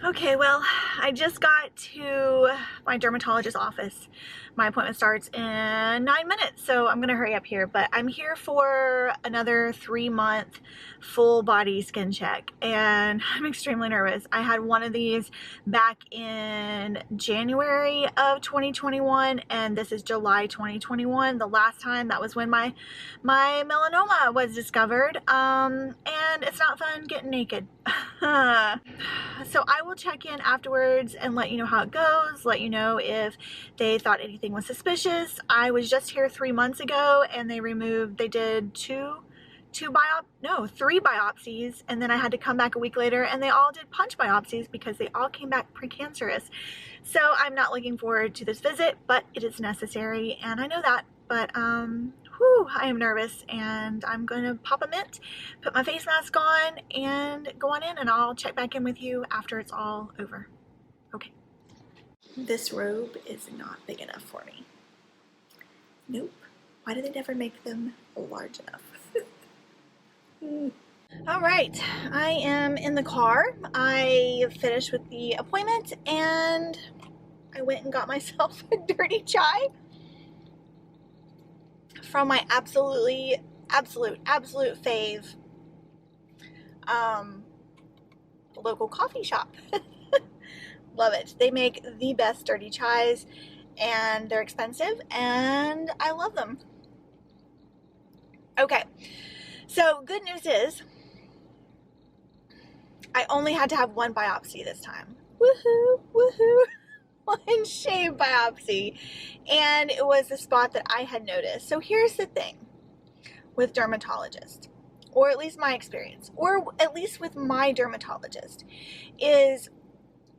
Okay, well, I just got to my dermatologist office. My appointment starts in 9 minutes, so I'm gonna hurry up here, but I'm here for another 3-month full body skin check, and I'm extremely nervous. I had one of these back in January of 2021, and this is July 2021. The last time, that was when my melanoma was discovered, and it's not fun getting naked. So I will check in afterwards and let you know how it goes, let you know if they thought anything was suspicious. I was just here 3 months ago and they did three biopsies, and then I had to come back a week later and they all did punch biopsies because they all came back precancerous. So I'm not looking forward to this visit, but it is necessary and I know that. But I am nervous, and I'm gonna pop a mint, put my face mask on, and go on in, and I'll check back in with you after it's all over. Okay. This robe is not big enough for me. Nope. Why do they never make them large enough? All right, I am in the car. I finished with the appointment, and I went and got myself a dirty chai from my absolute fave local coffee shop. Love it. They make the best dirty chais, and they're expensive, and I love them. Okay, so good news is I only had to have one biopsy this time. Woohoo, woohoo. One shave biopsy, and it was the spot that I had noticed. So here's the thing with dermatologists, or at least my experience, or at least with my dermatologist, is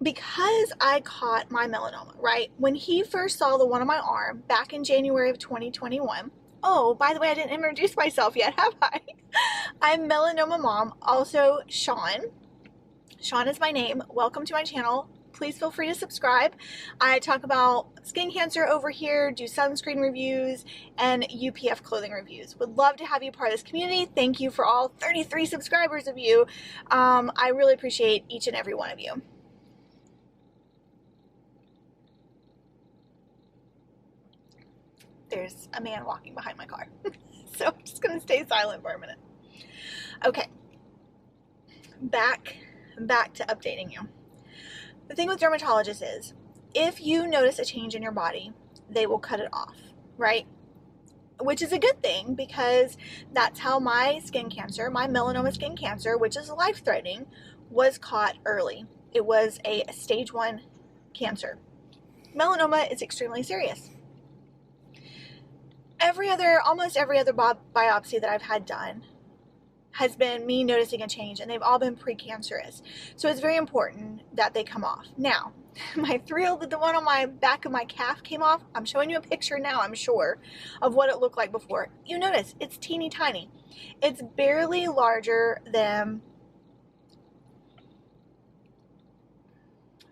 because I caught my melanoma, right? When he first saw the one on my arm back in January of 2021. Oh, by the way, I didn't introduce myself yet, have I? I'm Melanoma Mom, also Shawn. Shawn is my name. Welcome to my channel. Please feel free to subscribe. I talk about skin cancer over here, do sunscreen reviews, and UPF clothing reviews. Would love to have you part of this community. Thank you for all 33 subscribers of you. I really appreciate each and every one of you. There's a man walking behind my car. So I'm just going to stay silent for a minute. Okay. Back to updating you. The thing with dermatologists is, if you notice a change in your body, they will cut it off, right? Which is a good thing, because that's how my skin cancer, my melanoma skin cancer, which is life-threatening, was caught early. It was a stage 1 cancer. Melanoma is extremely serious. Almost every other biopsy that I've had done has been me noticing a change, and they've all been precancerous. So it's very important that they come off. Now, the one on my back of my calf came off. I'm showing you a picture now, I'm sure, of what it looked like before. You notice, it's teeny tiny. It's barely larger than...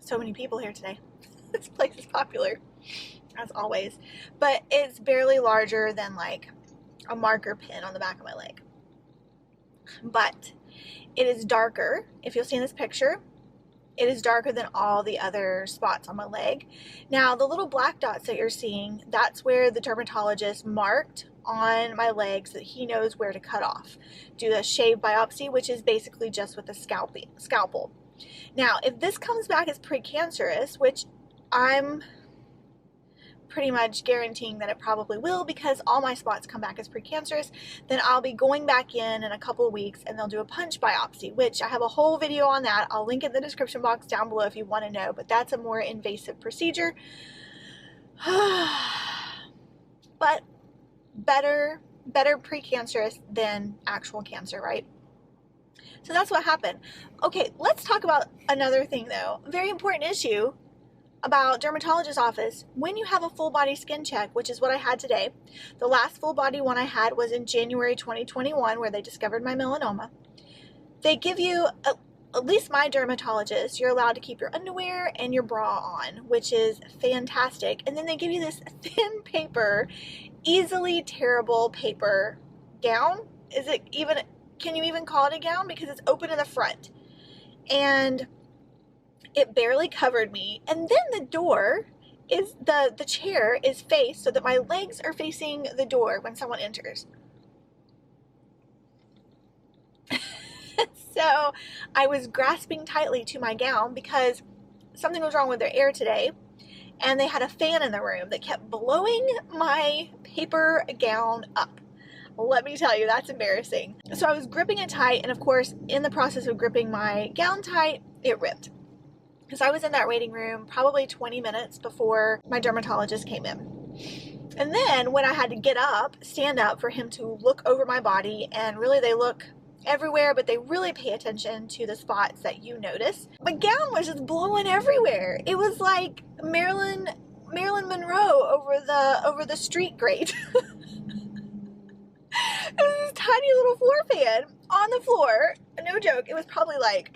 So many people here today. This place is popular, as always. But it's barely larger than like a marker pin on the back of my leg. But it is darker. If you'll see in this picture, it is darker than all the other spots on my leg. Now, the little black dots that you're seeing, that's where the dermatologist marked on my legs that he knows where to cut off. Do a shave biopsy, which is basically just with a scalpel. Now, if this comes back as precancerous, which I'm pretty much guaranteeing that it probably will, because all my spots come back as precancerous, then I'll be going back in a couple of weeks and they'll do a punch biopsy, which I have a whole video on that. I'll link it in the description box down below if you want to know, but that's a more invasive procedure. But better precancerous than actual cancer, right? So that's what happened. Okay, let's talk about another thing though. A very important issue about dermatologist's office. When you have a full body skin check, which is what I had today, the last full body one I had was in January 2021, where they discovered my melanoma. They give you, at least my dermatologist, you're allowed to keep your underwear and your bra on, which is fantastic. And then they give you this thin paper, easily tearable paper gown. Can you even call it a gown? Because it's open in the front. And It barely covered me. And then the door is, the chair is faced so that my legs are facing the door when someone enters. So I was grasping tightly to my gown because something was wrong with their air today, and they had a fan in the room that kept blowing my paper gown up. Let me tell you, that's embarrassing. So I was gripping it tight, and of course, in the process of gripping my gown tight, it ripped. Because I was in that waiting room probably 20 minutes before my dermatologist came in. And then when I had to get up, stand up for him to look over my body, and really they look everywhere, but they really pay attention to the spots that you notice. My gown was just blowing everywhere. It was like Marilyn Monroe over the street grate. It was this tiny little floor fan on the floor. No joke. It was probably like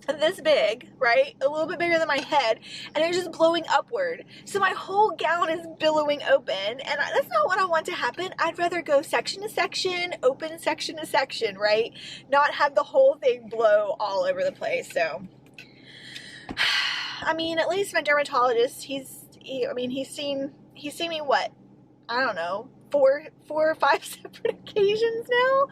this big, right? A little bit bigger than my head, and it was just blowing upward. So my whole gown is billowing open, and that's not what I want to happen. I'd rather go section to section, open section to section, right? Not have the whole thing blow all over the place. So, I mean, at least my dermatologist, he's seen me what? I don't know, four or five separate occasions now.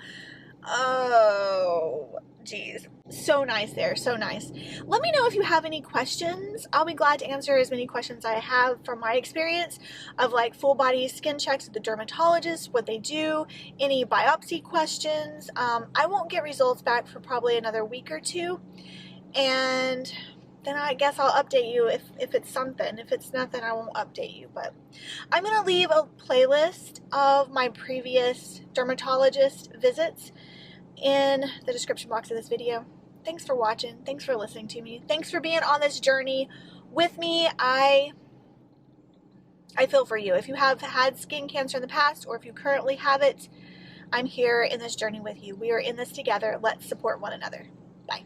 Oh, geez. So nice there. So nice. Let me know if you have any questions. I'll be glad to answer as many questions I have from my experience of like full body skin checks with the dermatologist, what they do, any biopsy questions. I won't get results back for probably another week or two. And then I guess I'll update you if it's something. If it's nothing, I won't update you. But I'm going to leave a playlist of my previous dermatologist visits in the description box of this video. Thanks for watching. Thanks for listening to me. Thanks for being on this journey with me. I feel for you. If you have had skin cancer in the past, or if you currently have it, I'm here in this journey with you. We are in this together. Let's support one another. Bye.